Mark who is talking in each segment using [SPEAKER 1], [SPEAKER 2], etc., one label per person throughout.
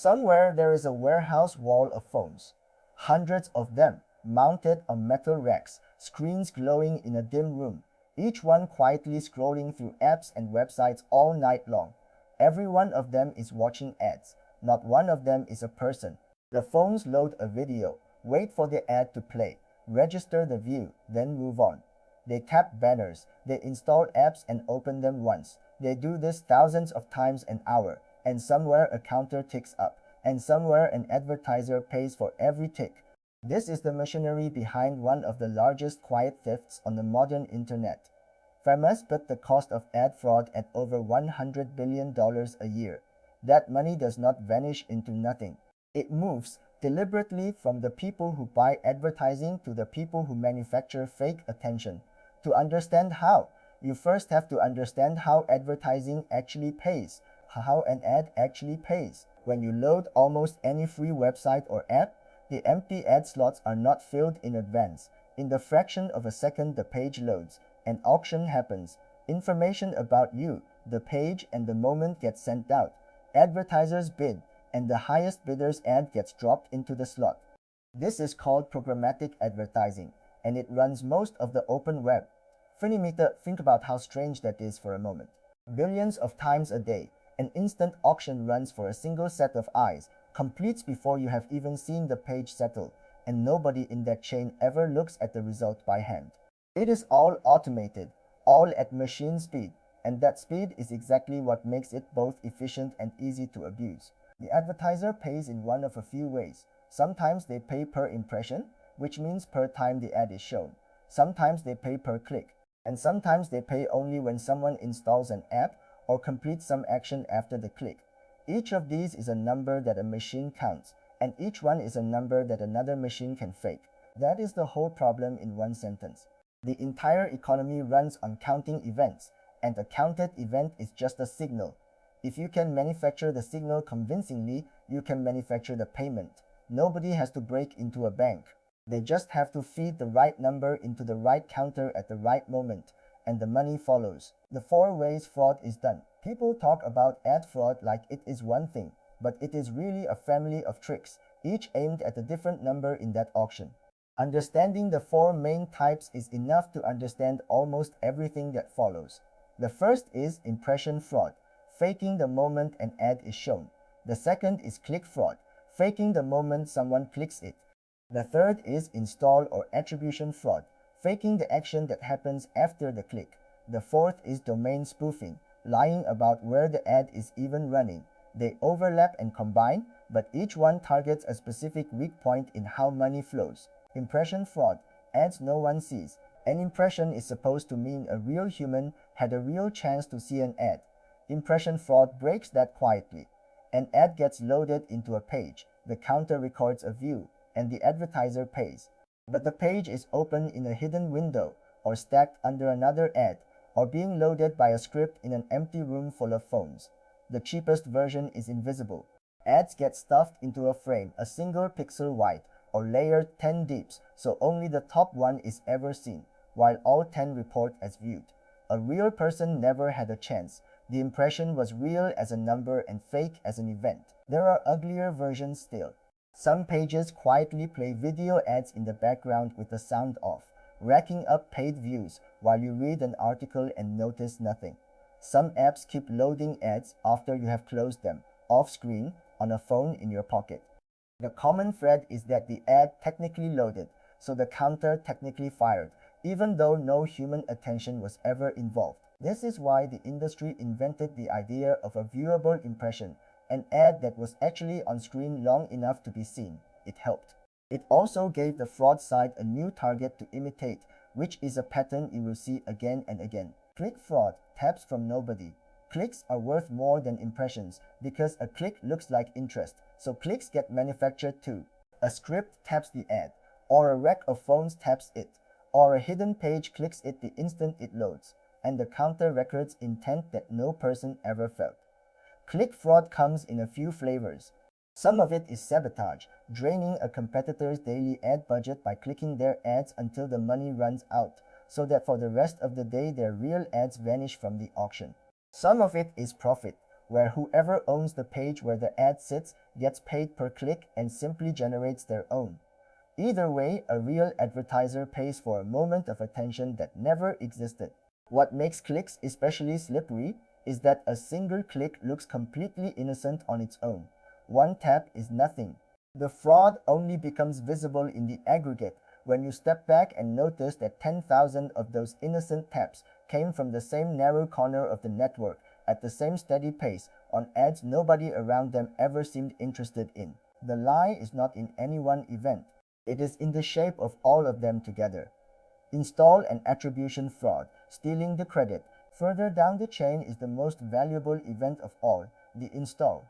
[SPEAKER 1] Somewhere there is a warehouse wall of phones, hundreds of them, mounted on metal racks, screens glowing in a dim room, each one quietly scrolling through apps and websites all night long. Every one of them is watching ads. Not one of them is a person. The phones load a video, wait for the ad to play, register the view, then move on. They tap banners, they install apps and open them once. They do this thousands of times an hour, and somewhere a counter ticks up, and somewhere an advertiser pays for every tick. This is the machinery behind one of the largest quiet thefts on the modern internet. Famous put the cost of ad fraud at over $100 billion a year. That money does not vanish into nothing. It moves deliberately from the people who buy advertising to the people who manufacture fake attention. To understand how, you first have to understand how advertising actually pays, how an ad actually pays. When you load almost any free website or app, the empty ad slots are not filled in advance. In the fraction of a second the page loads, an auction happens. Information about you, the page, and the moment gets sent out. Advertisers bid, and the highest bidder's ad gets dropped into the slot. This is called programmatic advertising, and it runs most of the open web. Think about how strange that is for a moment. Billions of times a day, an instant auction runs for a single set of eyes, completes before you have even seen the page settle, and nobody in that chain ever looks at the result by hand. It is all automated, all at machine speed, and that speed is exactly what makes it both efficient and easy to abuse. The advertiser pays in one of a few ways. Sometimes they pay per impression, which means per time the ad is shown. Sometimes they pay per click, and sometimes they pay only when someone installs an app or completes some action after the click. Each of these is a number that a machine counts, and each one is a number that another machine can fake. That is the whole problem in one sentence. The entire economy runs on counting events, and a counted event is just a signal. If you can manufacture the signal convincingly, you can manufacture the payment. Nobody has to break into a bank. They just have to feed the right number into the right counter at the right moment, and the money follows. The four ways fraud is done. People talk about ad fraud like it is one thing, but it is really a family of tricks, each aimed at a different number in that auction. Understanding the four main types is enough to understand almost everything that follows. The first is impression fraud, faking the moment an ad is shown. The second is click fraud, faking the moment someone clicks it. The third is install or attribution fraud, faking the action that happens after the click. The fourth is domain spoofing, lying about where the ad is even running. They overlap and combine, but each one targets a specific weak point in how money flows. Impression fraud, ads no one sees. An impression is supposed to mean a real human had a real chance to see an ad. Impression fraud breaks that quietly. An ad gets loaded into a page, the counter records a view, and the advertiser pays. But the page is open in a hidden window, or stacked under another ad, or being loaded by a script in an empty room full of phones. The cheapest version is invisible. Ads get stuffed into a frame a single pixel wide, or layered 10 deeps, so only the top one is ever seen, while all 10 report as viewed. A real person never had a chance. The impression was real as a number and fake as an event. There are uglier versions still. Some pages quietly play video ads in the background with the sound off, racking up paid views while you read an article and notice nothing. Some apps keep loading ads after you have closed them, off-screen, on a phone in your pocket. The common thread is that the ad technically loaded, so the counter technically fired, even though no human attention was ever involved. This is why the industry invented the idea of a viewable impression, an ad that was actually on screen long enough to be seen. It helped. It also gave the fraud side a new target to imitate, which is a pattern you will see again and again. Click fraud, taps from nobody. Clicks are worth more than impressions because a click looks like interest, so clicks get manufactured too. A script taps the ad, or a rack of phones taps it, or a hidden page clicks it the instant it loads, and the counter records intent that no person ever felt. Click fraud comes in a few flavors. Some of it is sabotage, draining a competitor's daily ad budget by clicking their ads until the money runs out, so that for the rest of the day their real ads vanish from the auction. Some of it is profit, where whoever owns the page where the ad sits gets paid per click and simply generates their own. Either way, a real advertiser pays for a moment of attention that never existed. What makes clicks especially slippery is that a single click looks completely innocent on its own. One tap is nothing. The fraud only becomes visible in the aggregate when you step back and notice that 10,000 of those innocent taps came from the same narrow corner of the network at the same steady pace on ads nobody around them ever seemed interested in. The lie is not in any one event. It is in the shape of all of them together. Install and attribution fraud, stealing the credit. Further down the chain is the most valuable event of all, the install.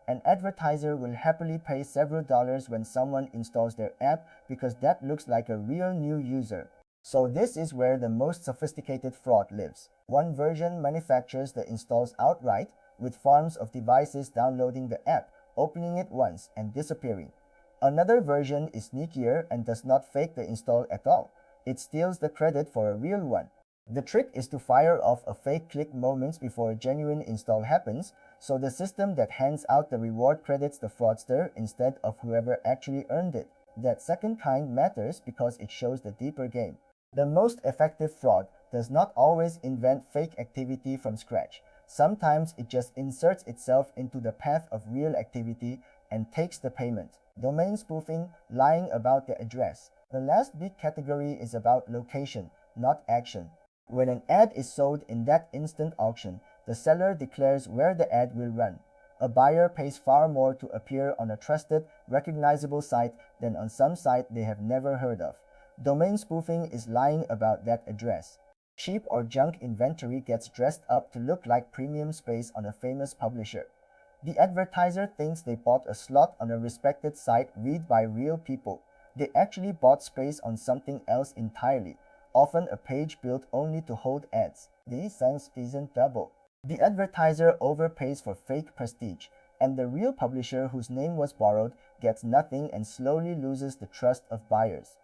[SPEAKER 1] An advertiser will happily pay several dollars when someone installs their app because that looks like a real new user. So this is where the most sophisticated fraud lives. One version manufactures the installs outright, with farms of devices downloading the app, opening it once, and disappearing. Another version is sneakier and does not fake the install at all. It steals the credit for a real one. The trick is to fire off a fake click moments before a genuine install happens, so the system that hands out the reward credits the fraudster instead of whoever actually earned it. That second kind matters because it shows the deeper game. The most effective fraud does not always invent fake activity from scratch. Sometimes it just inserts itself into the path of real activity and takes the payment. Domain spoofing, lying about the address. The last big category is about location, not action. When an ad is sold in that instant auction, the seller declares where the ad will run. A buyer pays far more to appear on a trusted, recognizable site than on some site they have never heard of. Domain spoofing is lying about that address. Cheap or junk inventory gets dressed up to look like premium space on a famous publisher. The advertiser thinks they bought a slot on a respected site read by real people. They actually bought space on something else entirely, often a page built only to hold ads. The sense isn't double. The advertiser overpays for fake prestige, and the real publisher whose name was borrowed gets nothing and slowly loses the trust of buyers.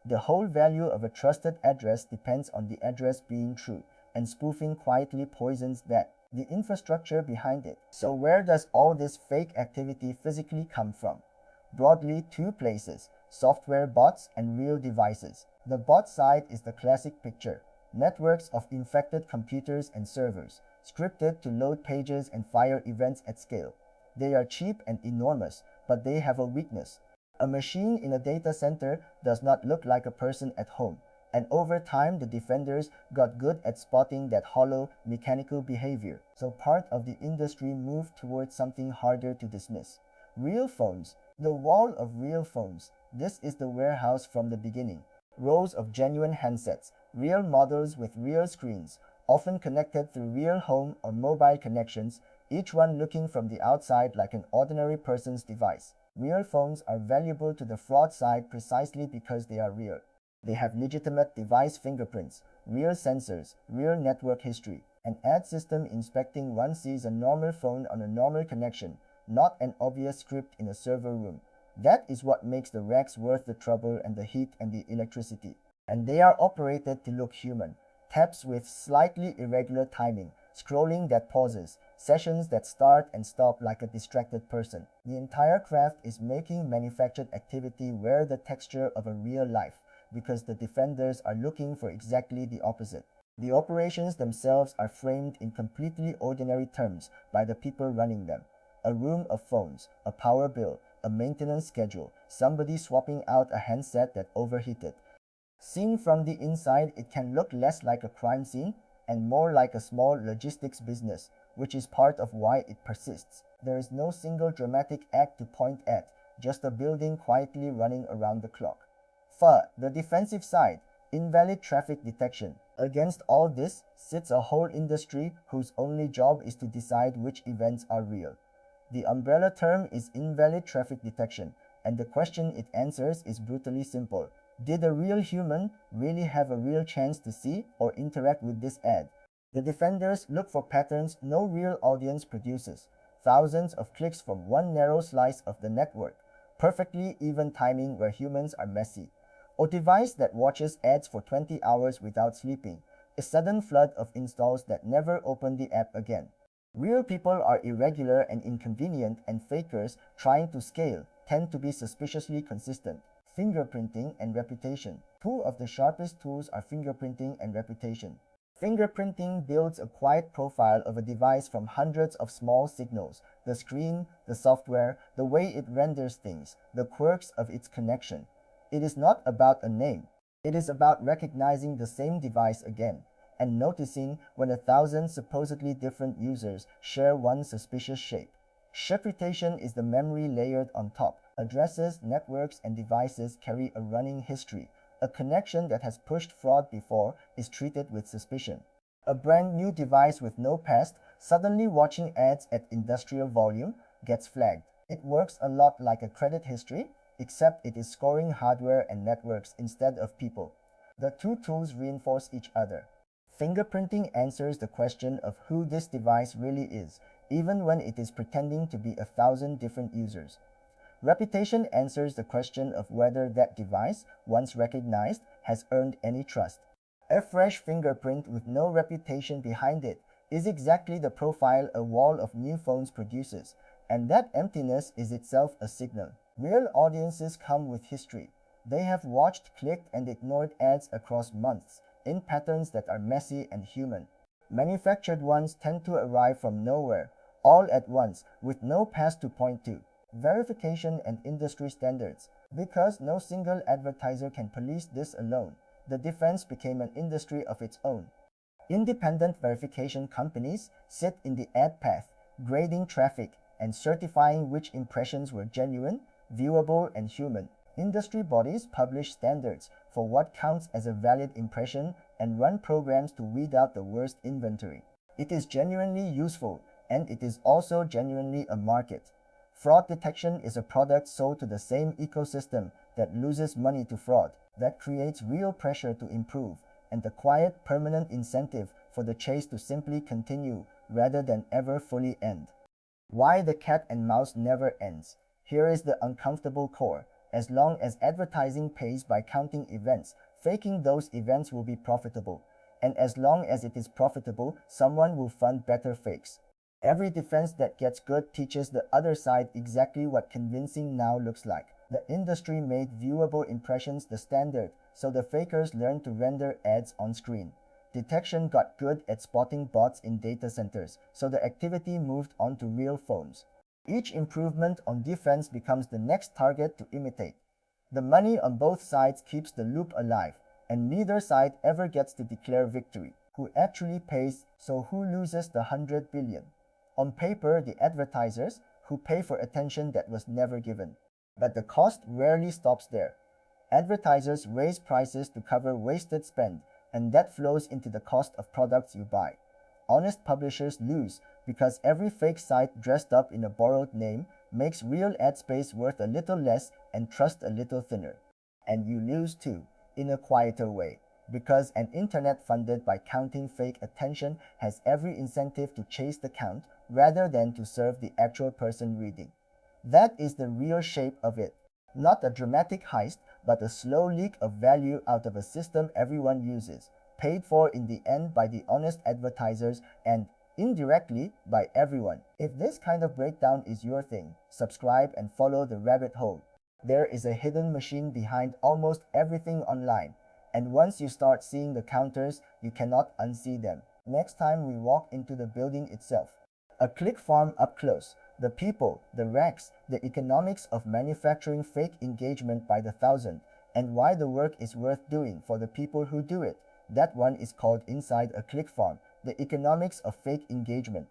[SPEAKER 1] The whole value of a trusted address depends on the address being true, and spoofing quietly poisons that, the infrastructure behind it. So where does all this fake activity physically come from? Broadly, two places: software bots and real devices. The bot side is the classic picture: networks of infected computers and servers, scripted to load pages and fire events at scale. They are cheap and enormous, but they have a weakness. A machine in a data center does not look like a person at home, and over time the defenders got good at spotting that hollow, mechanical behavior. So part of the industry moved towards something harder to dismiss. Real phones. The wall of real phones. This is the warehouse from the beginning. Rows of genuine handsets, real models with real screens, often connected through real home or mobile connections, each one looking from the outside like an ordinary person's device. Real phones are valuable to the fraud side precisely because they are real. They have legitimate device fingerprints, real sensors, real network history. An ad system inspecting one sees a normal phone on a normal connection, not an obvious script in a server room. That is what makes the racks worth the trouble and the heat and the electricity. And they are operated to look human. Taps with slightly irregular timing, scrolling that pauses, sessions that start and stop like a distracted person. The entire craft is making manufactured activity wear the texture of a real life, because the defenders are looking for exactly the opposite. The operations themselves are framed in completely ordinary terms by the people running them. A room of phones, a power bill, a maintenance schedule, somebody swapping out a handset that overheated. Seen from the inside, it can look less like a crime scene and more like a small logistics business, which is part of why it persists. There is no single dramatic act to point at, just a building quietly running around the clock. The defensive side, invalid traffic detection. Against all this sits a whole industry whose only job is to decide which events are real. The umbrella term is invalid traffic detection, and the question it answers is brutally simple. Did a real human really have a real chance to see or interact with this ad? The defenders look for patterns no real audience produces. Thousands of clicks from one narrow slice of the network. Perfectly even timing where humans are messy. A device that watches ads for 20 hours without sleeping. A sudden flood of installs that never open the app again. Real people are irregular and inconvenient, and fakers trying to scale tend to be suspiciously consistent. Fingerprinting and reputation. Two of the sharpest tools are fingerprinting and reputation. Fingerprinting builds a quiet profile of a device from hundreds of small signals: the screen, the software, the way it renders things, the quirks of its connection. It is not about a name. It is about recognizing the same device again, and noticing when 1,000 supposedly different users share one suspicious shape. Reputation is the memory layered on top. Addresses, networks, and devices carry a running history. A connection that has pushed fraud before is treated with suspicion. A brand new device with no past, suddenly watching ads at industrial volume, gets flagged. It works a lot like a credit history, except it is scoring hardware and networks instead of people. The two tools reinforce each other. Fingerprinting answers the question of who this device really is, even when it is pretending to be 1,000 different users. Reputation answers the question of whether that device, once recognized, has earned any trust. A fresh fingerprint with no reputation behind it is exactly the profile a wall of new phones produces, and that emptiness is itself a signal. Real audiences come with history. They have watched, clicked, and ignored ads across months, in patterns that are messy and human. Manufactured ones tend to arrive from nowhere, all at once, with no past to point to. Verification and industry standards. Because no single advertiser can police this alone, the defense became an industry of its own. Independent verification companies sit in the ad path, grading traffic and certifying which impressions were genuine, viewable, and human. Industry bodies publish standards for what counts as a valid impression and run programs to weed out the worst inventory. It is genuinely useful, and it is also genuinely a market. Fraud detection is a product sold to the same ecosystem that loses money to fraud, that creates real pressure to improve, and the quiet, permanent incentive for the chase to simply continue rather than ever fully end. Why the cat and mouse never ends. Here is the uncomfortable core. As long as advertising pays by counting events, faking those events will be profitable. And as long as it is profitable, someone will fund better fakes. Every defense that gets good teaches the other side exactly what convincing now looks like. The industry made viewable impressions the standard, so the fakers learned to render ads on screen. Detection got good at spotting bots in data centers, so the activity moved on to real phones. Each improvement on defense becomes the next target to imitate. The money on both sides keeps the loop alive, and neither side ever gets to declare victory. Who actually pays, so who loses the 100 billion? On paper, the advertisers, who pay for attention that was never given. But the cost rarely stops there. Advertisers raise prices to cover wasted spend, and that flows into the cost of products you buy. Honest publishers lose because every fake site dressed up in a borrowed name makes real ad space worth a little less and trust a little thinner. And you lose too, in a quieter way, because an internet funded by counting fake attention has every incentive to chase the count rather than to serve the actual person reading. That is the real shape of it. Not a dramatic heist, but a slow leak of value out of a system everyone uses, paid for in the end by the honest advertisers and, indirectly, by everyone. If this kind of breakdown is your thing, subscribe and follow the rabbit hole. There is a hidden machine behind almost everything online, and once you start seeing the counters, you cannot unsee them. Next time we walk into the building itself. A click farm up close. The people, the racks, the economics of manufacturing fake engagement by the thousand, and why the work is worth doing for the people who do it. That one is called Inside a Click Farm, the economics of fake engagement.